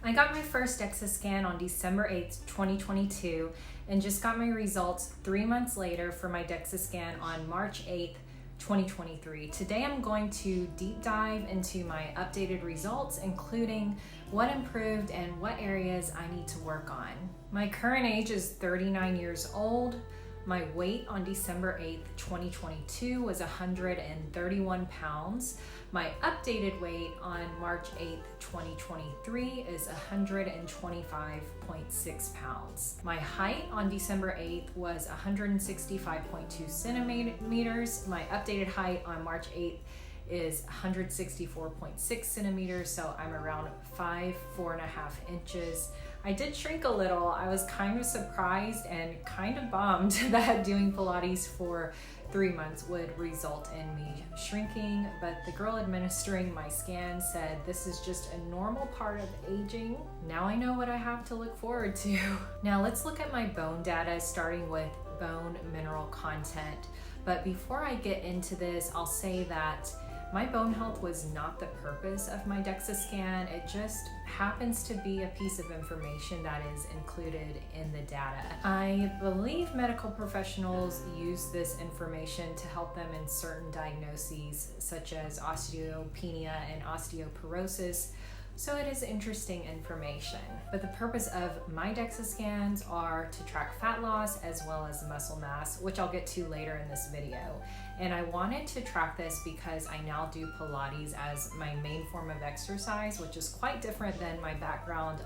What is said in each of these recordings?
I got my first Dexa scan on December 8th, 2022, and just got my results 3 months later for my Dexa scan on March 8th, 2023. Today I'm going to deep dive into my updated results, including what improved and what areas I need to work on. My current age is 39 years old. My weight on December 8th, 2022 was 131 pounds. My updated weight on March 8th, 2023 is 125.6 pounds. My height on December 8th was 165.2 centimeters. My updated height on March 8th is 164.6 centimeters, so I'm around 4.5 inches. I did shrink a little. I was kind of surprised and kind of bummed that doing Pilates for 3 months would result in me shrinking, but the girl administering my scan said this is just a normal part of aging. Now I know what I have to look forward to. Now let's look at my bone data, starting with bone mineral content. But before I get into this, I'll say that my bone health was not the purpose of my Dexa scan. It just happens to be a piece of information that is included in the data. I believe medical professionals use this information to help them in certain diagnoses such as osteopenia and osteoporosis, so it is interesting information. But the purpose of my Dexa scans are to track fat loss as well as muscle mass, which I'll get to later in this video. And I wanted to track this because I now do Pilates as my main form of exercise, which is quite different than my background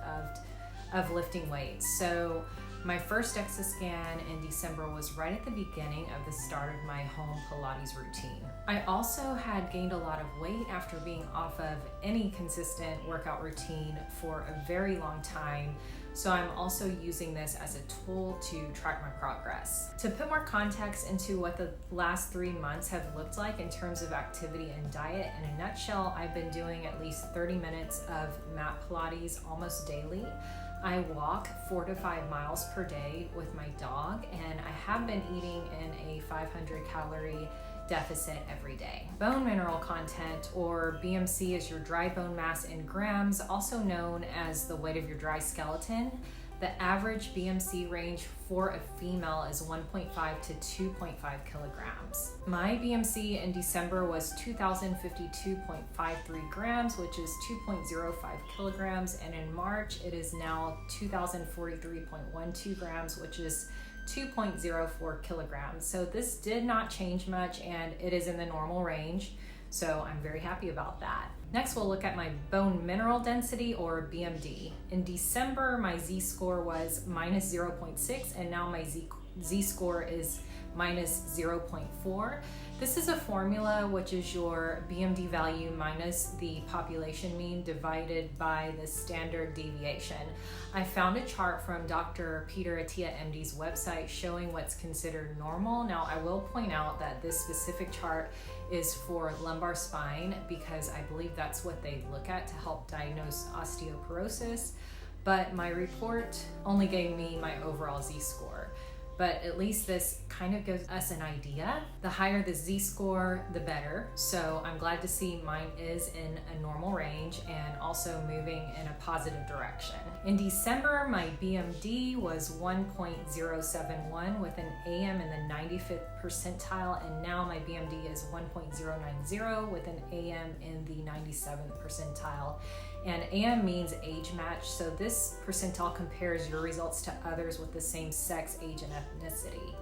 of lifting weights. So my first Dexa scan in December was right at the beginning of the start of my home Pilates routine. I also had gained a lot of weight after being off of any consistent workout routine for a very long time, so I'm also using this as a tool to track my progress. To put more context into what the last 3 months have looked like in terms of activity and diet, in a nutshell, I've been doing at least 30 minutes of mat Pilates almost daily. I walk 4 to 5 miles per day with my dog, and I have been eating in a 500 calorie deficit every day. Bone mineral content, or BMC, is your dry bone mass in grams, also known as the weight of your dry skeleton. The average BMC range for a female is 1.5 to 2.5 kilograms. My BMC in December was 2,052.53 grams, which is 2.05 kilograms, and in March it is now 2,043.12 grams, which is 2.04 kilograms. So this did not change much, and it is in the normal range, so I'm very happy about that. Next, we'll look at my bone mineral density, or BMD. In December, my Z-score was minus 0.6, and now my Z-score is minus 0.4. This is a formula which is your BMD value minus the population mean divided by the standard deviation. I found a chart from Dr. Peter Attia, MD's website showing what's considered normal. Now, I will point out that this specific chart is for lumbar spine because I believe that's what they look at to help diagnose osteoporosis, but my report only gave me my overall Z-score. But at least this kind of gives us an idea. The higher the Z-score, the better. So I'm glad to see mine is in a normal range and also moving in a positive direction. In December, my BMD was 1.071 with an AM in the 95th percentile, and now my BMD is 1.090 with an AM in the 97th percentile. And AM means age match, so this percentile compares your results to others with the same sex, age, and ethnicity.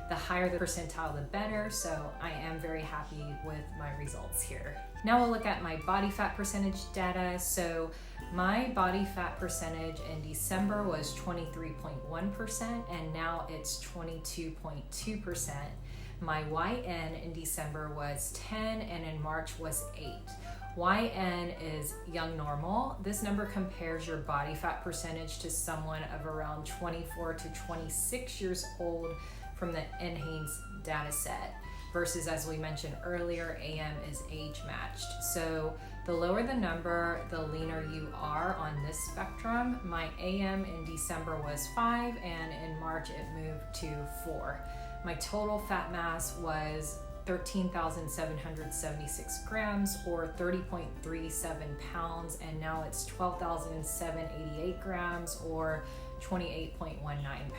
The higher the percentile, the better, so I am very happy with my results here. Now we'll look at my body fat percentage data. So my body fat percentage in December was 23.1%, and now it's 22.2%. My YN in December was 10, and in March was 8. YN is young normal. This number compares your body fat percentage to someone of around 24 to 26 years old from the NHANES data set, versus, as we mentioned earlier, AM is age matched. So the lower the number, the leaner you are on this spectrum. My AM in December was 5, and in March it moved to 4. My total fat mass was 13,776 grams or 30.37 pounds, and now it's 12,788 grams or 28.19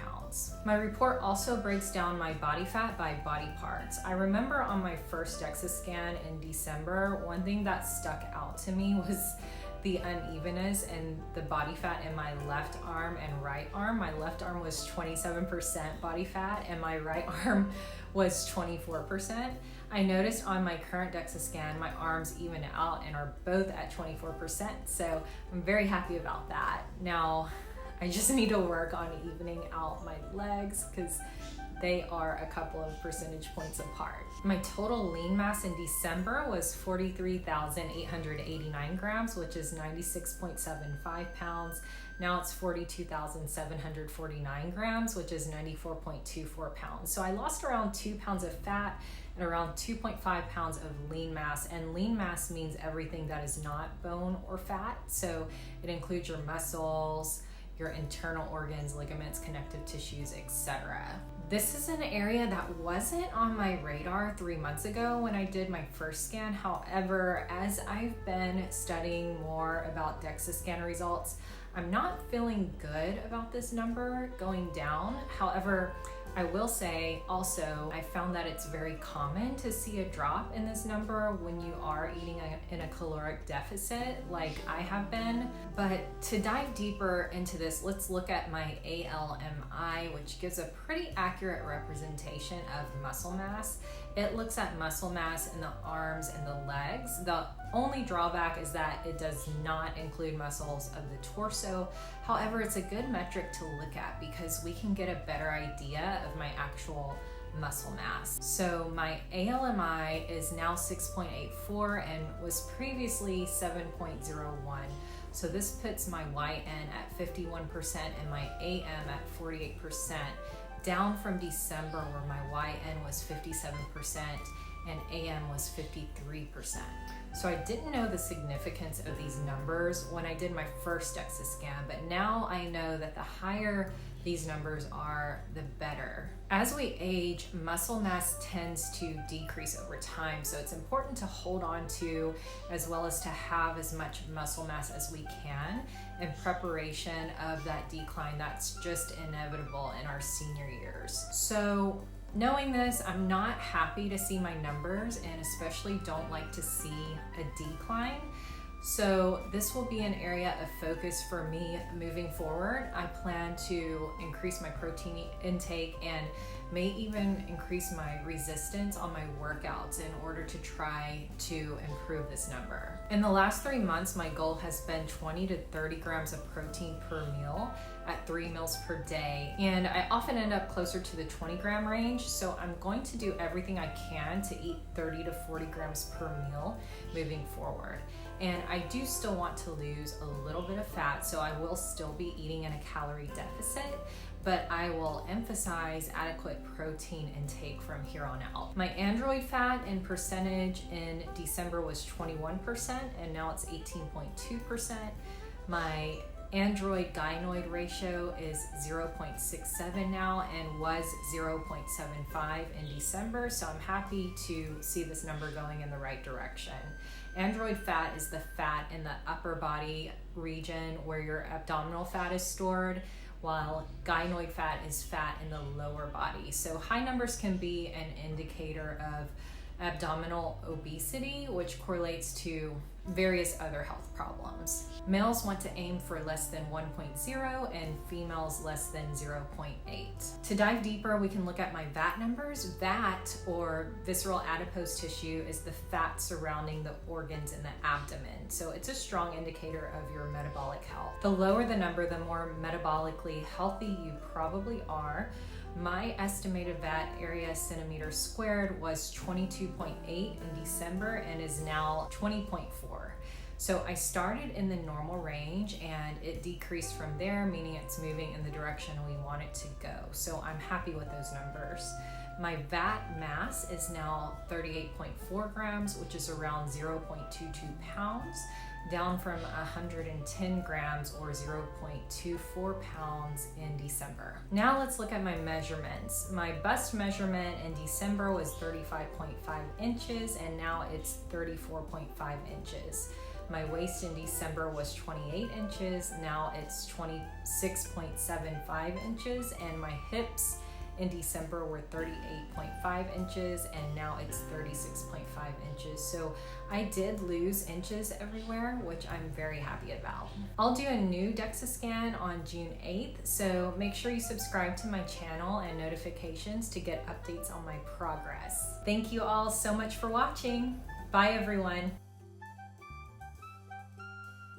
pounds. My report also breaks down my body fat by body parts. I remember on my first Dexa scan in December, one thing that stuck out to me was the unevenness in the body fat in my left arm and right arm. My left arm was 27% body fat and my right arm was 24%. I noticed on my current Dexa scan, my arms even out and are both at 24%. So I'm very happy about that. Now, I just need to work on evening out my legs because they are a couple of percentage points apart. My total lean mass in December was 43,889 grams, which is 96.75 pounds. Now it's 42,749 grams, which is 94.24 pounds. So I lost around 2 pounds of fat and around 2.5 pounds of lean mass. And lean mass means everything that is not bone or fat. So it includes your muscles, your internal organs, ligaments, connective tissues, etc. This is an area that wasn't on my radar 3 months ago when I did my first scan. However, as I've been studying more about Dexa scan results, I'm not feeling good about this number going down. However, I will say also, I found that it's very common to see a drop in this number when you are eating in a caloric deficit like I have been. But to dive deeper into this, let's look at my ALMI, which gives a pretty accurate representation of muscle mass. It looks at muscle mass in the arms and the legs. The only drawback is that it does not include muscles of the torso. However, it's a good metric to look at because we can get a better idea of my actual muscle mass. So my ALMI is now 6.84 and was previously 7.01. So this puts my YN at 51% and my AM at 48%, down from December where my YN was 57% and AM was 53%. So I didn't know the significance of these numbers when I did my first Dexa scan, but now I know that the higher these numbers are, the better. As we age, muscle mass tends to decrease over time, so it's important to hold on to as well as to have as much muscle mass as we can in preparation of that decline that's just inevitable in our senior years. So knowing this, I'm not happy to see my numbers and especially don't like to see a decline. So this will be an area of focus for me moving forward. I plan to increase my protein intake and may even increase my resistance on my workouts in order to try to improve this number. In the last 3 months, my goal has been 20 to 30 grams of protein per meal at 3 meals per day. And I often end up closer to the 20-gram range. So I'm going to do everything I can to eat 30 to 40 grams per meal moving forward. And I do still want to lose a little bit of fat, so I will still be eating in a calorie deficit, but I will emphasize adequate protein intake from here on out. My android fat in percentage in December was 21%, and now it's 18.2%. My android gynoid ratio is 0.67 now and was 0.75 in December, so I'm happy to see this number going in the right direction. Android fat is the fat in the upper body region where your abdominal fat is stored, while gynoid fat is fat in the lower body. So high numbers can be an indicator of abdominal obesity, which correlates to various other health problems. Males want to aim for less than 1.0 and females less than 0.8. To dive deeper, we can look at my VAT numbers. VAT, or visceral adipose tissue, is the fat surrounding the organs in the abdomen. So it's a strong indicator of your metabolic health. The lower the number, the more metabolically healthy you probably are. My estimated VAT area centimeters squared was 22.8 in December and is now 20.4. So I started in the normal range and it decreased from there, meaning it's moving in the direction we want it to go. So I'm happy with those numbers. My VAT mass is now 38.4 grams, which is around 0.22 pounds. down from 110 grams or 0.24 pounds in December. Now let's look at my measurements. My bust measurement in December was 35.5 inches and now it's 34.5 inches. My waist in December was 28 inches, now it's 26.75 inches, and my hips in December were 38.5 inches and now it's 36.5 inches. So I did lose inches everywhere, which I'm very happy about. I'll do a new Dexa scan on June 8th, so make sure you subscribe to my channel and notifications to get updates on my progress. Thank you all so much for watching. Bye everyone.